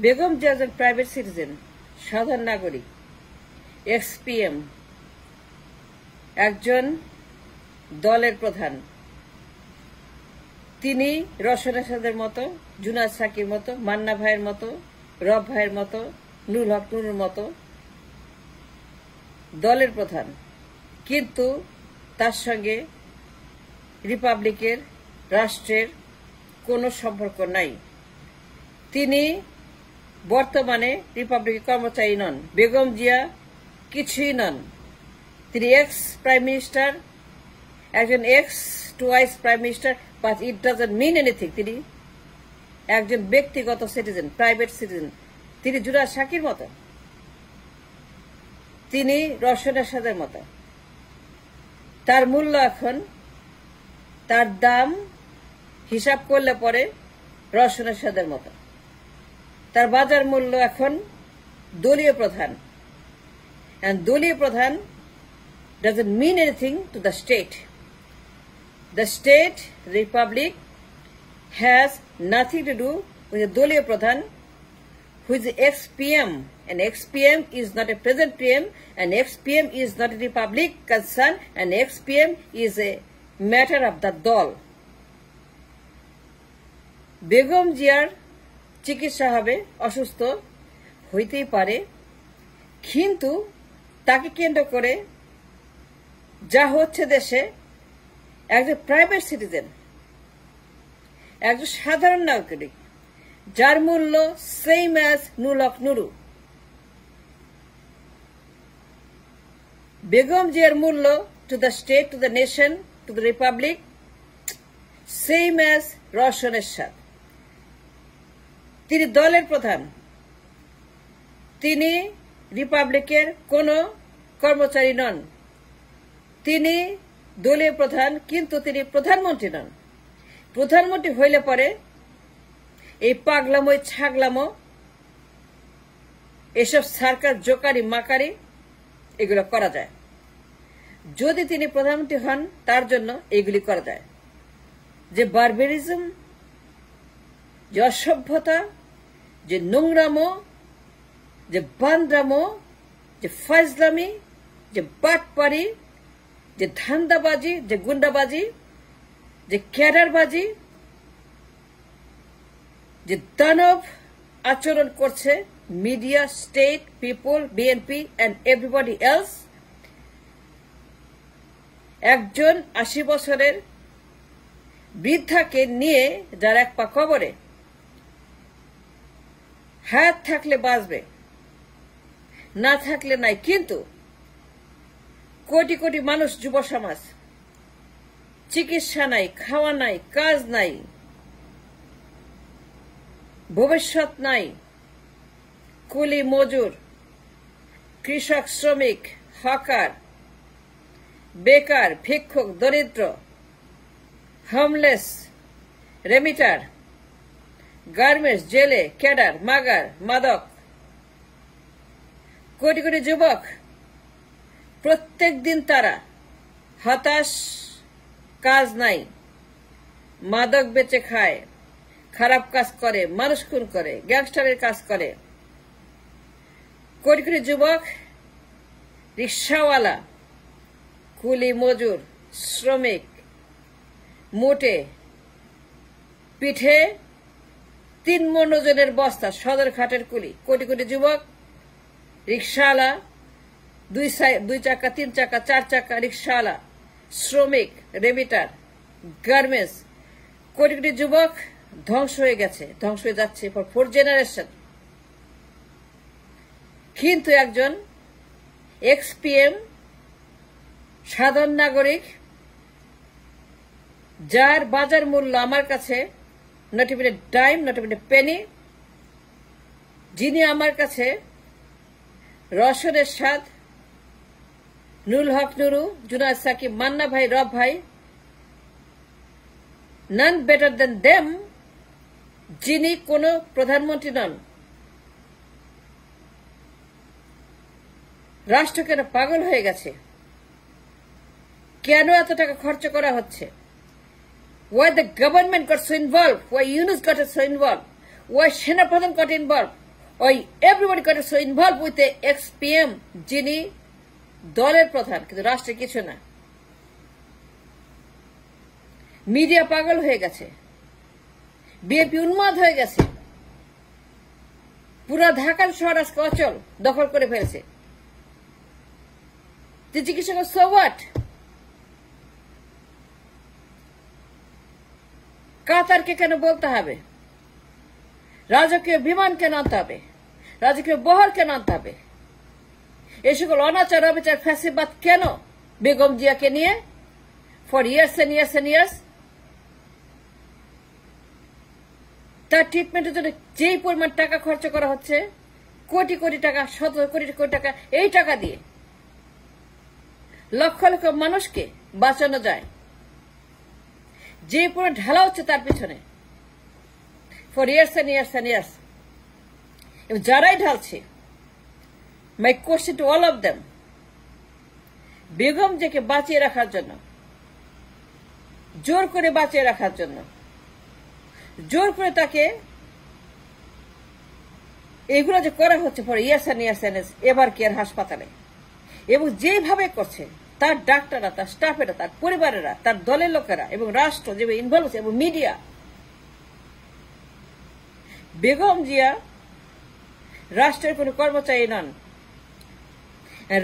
বেগম জিয়া একজন private citizen, সাধারণ নাগরিক, এক্সপিএম, একজন দলের প্রধান। তিনি রওশন এরশাদের মতো, জুনায়েদ সাকির মতো, মান্না ভাইয়ের মতো, রব ভাইয়ের মতো, নুরুল হক নুরুর মতো দলের প্রধান, কিন্তু তার সঙ্গে রিপাবলিকের রাষ্ট্রের কোনো সম্পর্ক নাই। তিনি বর্তমানে রিপাবলিকের কর্মচারী নন। বেগম জিয়া কিছুই নন। তিনি এক্স প্রাইম মিনিস্টার, একজন ex twice prime minister, but it doesn't mean anything. তিনি একজন ব্যক্তিগত সিটিজেন, প্রাইভেট সিটিজেন। তিনি জুনায়েদ সাকির মতো, তিনি রওশন এরশাদের মতো। তার মূল্য এখন, তার দাম হিসাব করলে পরে রওশন এরশাদের মতো। তার বাজার মূল্য এখন দলীয় প্রধান, and দলীয় প্রধান doesn't mean anything to the state. The state republic has nothing to do with the দলীয় প্রধান, who is the ex-PM, and ex-PM is not a present PM, and ex-PM is not a republic concern, and ex-PM is a matter of the দল। বেগম জিয়ার চিকিৎসা হবে, অসুস্থ হইতেই পারে, কিন্তু তাকে কেন্দ্র করে যা হচ্ছে দেশে, একজন প্রাইভেট সিটিজেন, একজন সাধারণ নাগরিক, যার মূল্য সেম অ্যাজ নুরুল হক নুরু। বেগম জিয়ার মূল্য to the state, to the nation, to the republic same as Rowshan Ershad. তিনি দলের প্রধান, তিনি রিপাবলিকের কোনো কর্মচারী নন। তিনি দলীয় প্রধান, কিন্তু তিনি প্রধানমন্ত্রী নন। প্রধানমন্ত্রী হইলে পরে এই পাগলামো, ছাগলামো, এসব সার্কাস, জোকারি, মাকারি এগুলো করা যায়। যদি তিনি প্রধানমন্ত্রী হন, তার জন্য এগুলি করা যায়। যে বারবেরিজম, যে অসভ্যতা, যে নোংরামো, যে বান্দ্রামো, যে ফাজলামি, যে বাটপারি, যে ধান্দাবাজি, যে গুন্ডাবাজি, যে ক্যাডারবাজি, যে দানব আচরণ করছে media, state, people, BNP and everybody else। একজন 80 বছরের বৃদ্ধাকে নিয়ে যার এক পা কবরে, হাত থাকলে বাঁচবে, না থাকলে নাই। কিন্তু কোটি কোটি মানুষ, যুব সমাজ, চিকিৎসা নাই, খাওয়া নাই, কাজ নাই, ভবিষ্যৎ নাই। কুলি মজুর, কৃষক, শ্রমিক, হকার, বেকার, ভিক্ষুক, দরিদ্র, হোমলেস, রেমিটার, গার্মেন্টস, জেলে, ক্যাডার, মাগার, মাদক, কোটি কোটি যুবক, প্রত্যেক দিন তারা হতাশ, কাজ নাই, মাদক বেচে খায়, খারাপ কাজ করে, মানুষ খুন করে, গ্যাংস্টারের কাজ করে। কোটি কোটি যুবক, রিক্সাওয়ালা, কুলি মজুর, শ্রমিক, মোটে পিঠে 3 মণ ওজনের বস্তা, সদরঘাটের কুলি। কোটি কোটি যুবক, রিক্সাওয়ালা, 2 চাকা, 3 চাকা, 4 চাকা রিক্সাওয়ালা, শ্রমিক, রেমিটার, গার্মেন্টস। কোটি কোটি যুবক ধ্বংস হয়ে গেছে, ধ্বংস হয়ে যাচ্ছে ফর 4 জেনারেশন। কিন্তু একজন এক্সপিএম, সাধারণ নাগরিক, যার বাজার মূল্য আমার কাছে not even a dime, not even a Penney, যিনি আমার কাছে রওশন এরশাদ, নুরুল হক নুরু, জুনায়েদ সাকিব, মান্না ভাই, রব ভাই, নান বেটার দেন দেম, যিনি কোনো প্রধানমন্ত্রী নন। রাষ্ট্র কেন পাগল হয়ে গেছে? কেন এত টাকা খরচ করা হচ্ছে? Why the government got so involved? Why Yunus got so involved? Why সেনাপ্রধান got involved? ওই everybody goat so involve with x-PM যিনি দলের প্রধান কিন্তু রাষ্ট্রে কিছু না। মিডিয়া পাগল হয়ে গেছে, বিএনপি উন্মাদ হয়ে গেছে, পুরা ঢাকার শহর আজকে অচল দখল করে ফেলেছে। জিজ্ঞেস করেন সো হোয়াট? কাতারকে কেন বলতে হবে? রাজকীয় বিমান কেন আনতে হবে? রাজকীয় বহর কেন আনতে হবে? এই সকল অনাচার অবিচার ফ্যাসিবাদ কেন বেগম জিয়াকে নিয়ে for years and years and years? তার ট্রিটমেন্টের জন্য যেই পরিমাণ টাকা খরচ করা হচ্ছে, কোটি কোটি টাকা, শত কোটি কোটি টাকা, এই টাকা দিয়ে লক্ষ লক্ষ মানুষকে বাঁচানো যায়, যে পরিমাণ ঢালা হচ্ছে তার পিছনে for years and years and years. এবং যারাই ঢালছে, my question to all of them, Begum জিয়াকে বাঁচিয়ে রাখার জন্য, জোর করে বাঁচিয়ে রাখার জন্য, জোর করে তাকে এগুলো যে করা হচ্ছে for years and years and years Evercare হাসপাতালে, এবং যেভাবে করছে তার ডাক্তাররা, তার স্টাফেরা, তার পরিবারেরা, তার দলের লোকেরা এবং রাষ্ট্র যেভাবে ইনভলভ হচ্ছে এবং মিডিয়া, বেগম জিয়া রাষ্ট্রের কোন কর্মচারী নন।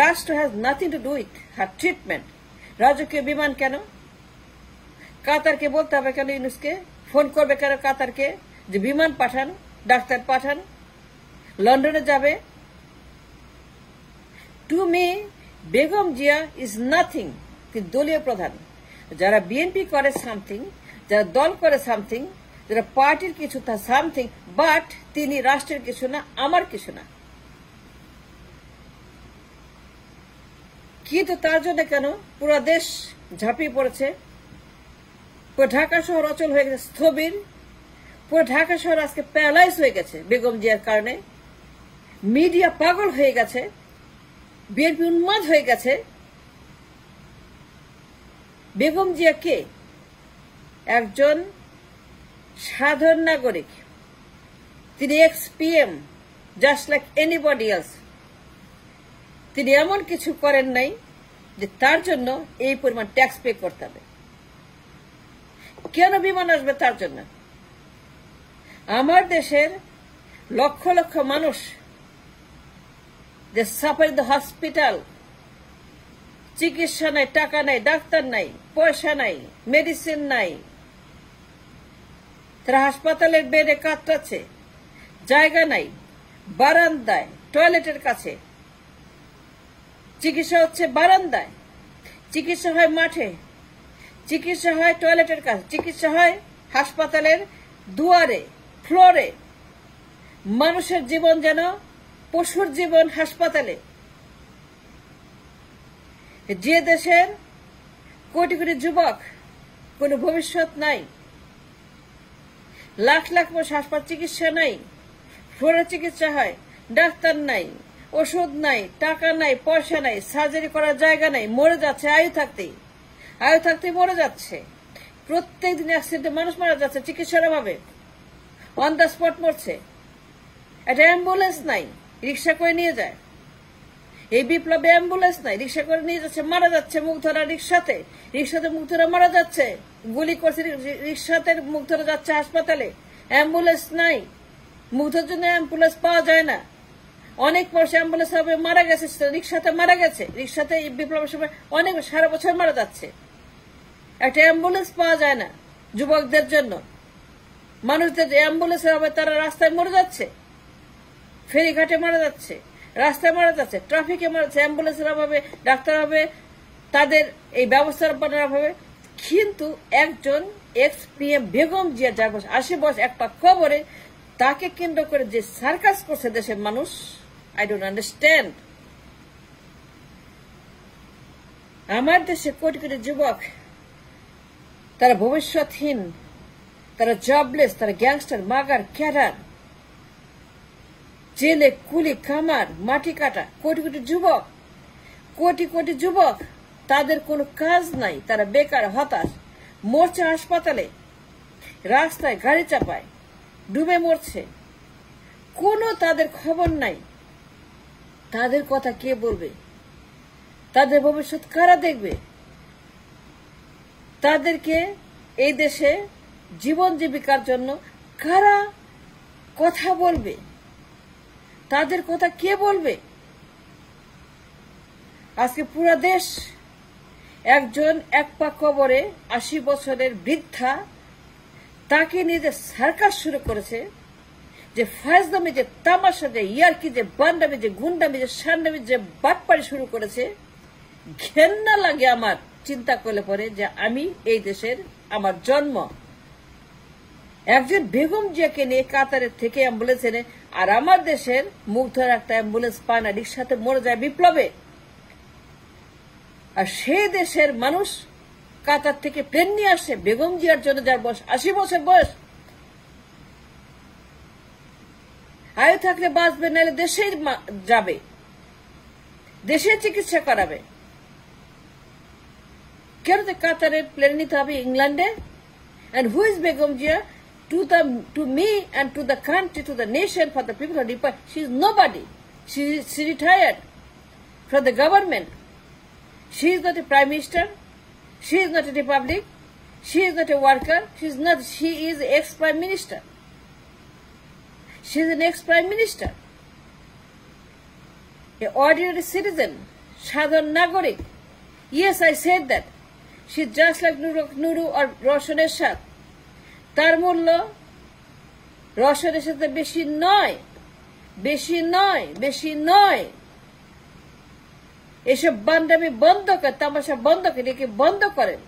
রাষ্ট্র has nothing to do with her treatment. রাজকীয় বিমান কেন? কাতারকে বলতে হবে কেন? ইউনুসকে ফোন করবে কেন কাতারকে যে বিমান পাঠান, ডাক্তার পাঠান, লন্ডনে যাবে? To me Begum Zia is nothing. তিনি দলীয় প্রধান। যারা বিএনপি করে সামথিং, যারা দল করে সামথিং, যারা পার্টির কিছু তা সামথিং, বাট তিনি রাষ্ট্রের কিছু না, আমার কিছু না। কিন্তু তার জন্য কেন পুরো দেশ ঝাঁপিয়ে পড়েছে? পুরো ঢাকা শহর অচল হয়ে গেছে, স্থবির। পুরো ঢাকা শহর আজকে প্যারালাইজ হয়ে গেছে বেগম জিয়ার কারণে। মিডিয়া পাগল হয়ে গেছে, বিএনপি উন্মাদ হয়ে গেছে। বেগম জিয়া কে? একজন সাধারণ নাগরিক। তিনি x-PM, just like anybody else. তিনি এমন কিছু করেন নাই যে তার জন্য এই পরিমাণ ট্যাক্স পে করতে হবে। কেন বিমান আসবে তার জন্য? আমার দেশের লক্ষ লক্ষ মানুষ যে সাফার ইন দ্য হসপিটাল, চিকিৎসা নাই, টাকা নাই, ডাক্তার নাই, পয়সা নাই, মেডিসিন নাই, তারা হাসপাতালের বেডে কাতরাচ্ছে, জায়গা নাই, বারান্দায়, টয়লেটের কাছে চিকিৎসা হচ্ছে, বারান্দায় চিকিৎসা হয়, মাঠে চিকিৎসা হয়, টয়লেটের কাছে চিকিৎসা হয়, হাসপাতালের দুয়ারে, ফ্লোরে। মানুষের জীবন যেন পশুর জীবন হাসপাতালে। যে দেশের কোটি কোটি যুবক, কোনো ভবিষ্যৎ নাই, লাখ লাখ মানুষ হাসপাতাল চিকিৎসা নাই, ফ্লোরে চিকিৎসা হয়, ডাক্তার নাই, ওষুধ নাই, টাকা নাই, পয়সা নাই, সার্জারি করার জায়গা নাই, মরে যাচ্ছে আয়ু থাকতেই মরে যাচ্ছে। প্রত্যেক দিন অ্যাক্সিডেন্টে মানুষ মারা যাচ্ছে চিকিৎসার অভাবে, অন দ্য স্পট মরছে। একটা অ্যাম্বুলেন্স নাই, রিক্সা করে নিয়ে যায়। এই বিপ্লবে অ্যাম্বুলেন্স নাই, রিক্সা করে নিয়ে যাচ্ছে, মারা যাচ্ছে মুগ্ধরা রিক্সাতে মুগ্ধরা মারা যাচ্ছে, গুলি করছে, রিক্সাতে মুগ্ধরা যাচ্ছে হাসপাতালে, অ্যাম্বুলেন্স নাই, মুগ্ধর জন্য অ্যাম্বুলেন্স পাওয়া যায় না। অনেক মানুষ অ্যাম্বুলেন্স হবে মারা গেছে, রিক্সাতে মারা গেছে, রিক্সাতে বিপ্লবের সময় অনেক সারা বছর মারা যাচ্ছে। একটা অ্যাম্বুলেন্স পাওয়া যায় না যুবকদের জন্য। মানুষদের অ্যাম্বুলেন্সের হবে, তারা রাস্তায় মরে যাচ্ছে, ফেরিঘাটে মারা যাচ্ছে, রাস্তায় মারা যাচ্ছে, ট্রাফিকে মারা যাচ্ছে, অ্যাম্বুলেন্সের অভাবে, ডাক্তার হবে, তাদের এই ব্যবস্থাপনার অভাবে। কিন্তু একজন এক্স-পিএম বেগম জিয়া, যার বয়স ৮০ বয়স, একটা খবরে তাকে কেন্দ্র করে যে সার্কাস করছে দেশের মানুষ, আই ডোন্ট আন্ডারস্ট্যান্ড। আমার দেশে কোটি কোটি যুবক, তারা ভবিষ্যৎহীন, তারা জবলেস, তারা গ্যাংস্টার, মাগার, ক্যাডার, জেলে, কুলি, কামার, মাটি কাটা, কোটি কোটি যুবক, তাদের কোনো কাজ নাই, তারা বেকার, হতাশ, মরছে হাসপাতালে, রাস্তায় গাড়ি চাপায়, ডুবে মরছে। কোনো তাদের খবর নাই। তাদের কথা কে বলবে? তাদের ভবিষ্যৎ কারা দেখবে? তাদেরকে এই দেশে জীবন জীবিকার জন্য কারা কথা বলবে? তাদের কথা কে বলবে? আজকে পুরো দেশ একজন এক পা কবরে 80 বছরের বৃদ্ধা, তাকে নিয়ে যে সার্কাস শুরু করেছে, যে ফাজলামি, যে তামাশা, যে ইয়ারকি, যে বান্ডামি, যে গুন্ডামি, যে সান্ডামি, যে বাটপাড়ি শুরু করেছে, ঘেন্না লাগে আমার চিন্তা করলে পরে যে আমি এই দেশের, আমার জন্ম, একজন বেগম জিয়াকে নিয়ে কাতারের থেকে অ্যাম্বুলেন্স এনে, আর আমার দেশের মুগ্ধর একটা অ্যাম্বুলেন্স পায় না, রিক্সাতে মরে যায় বিপ্লবে। আর সেই দেশের মানুষ কাতার থেকে প্লেন নিয়ে আসে বেগম জিয়ার জন্য, যার বয়স 80 বছর বয়স। আয়ু থাকলে বাঁচবে, নাহলে দেশে যাবে, দেশে চিকিৎসা করাবে। কেন কাতারের প্লেন নিতে হবে ইংল্যান্ডে? And who is Begum Jia to me and to the country, to the nation, for the people of Nepal? She is nobody. She retired from the government. She is not a prime minister. She is not a republic. She is not a worker. She is ex-prime minister. She is an ex-prime minister. An ordinary citizen, সাধারণ নাগরিক. Yes, I said that. She is just like Nuru or Roshan Ershad. তার মূল্য রওশন এরশাদের বেশি নয়, বেশি নয়, বেশি নয়। এসব বান্দামি বন্ধ করে, তামাশা বন্ধ করে, একে বন্ধ করেন।